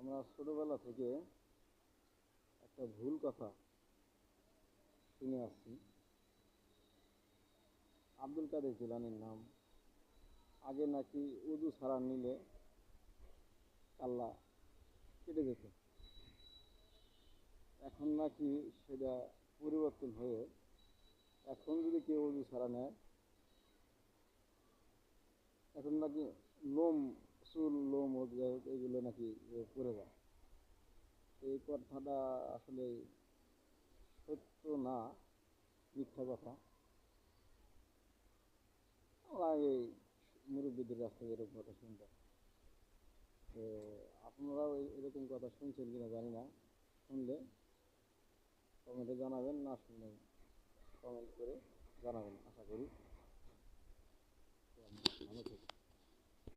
আমরা ছোটবেলা থেকে একটা ভুল কথা শুনে আসছি। আব্দুল কাদের জিলানীর নাম। আগে নাকি উজু ছাড়া নিলে কাল্লা কেটে যেত, এখন নাকি সেটা পরিবর্তন হয়ে এখন যদি কেউ উজু ছাড়া নেয়, এখন নাকি লোম, চুল, লোম এগুলো নাকি পড়ে যায়। এই কথাটা আসলে সত্য না, মিথ্যা কথা। আমরা এই মুরব্বীদের কাছ থেকে এরকম কথা শুনতাম। তো আপনারাও এরকম কথা শুনছেন কিনা জানি না। শুনলে কমেন্টে জানাবেন, না শুনলে কমেন্ট করে জানাবেন। আশা করি ভালো থাকবেন।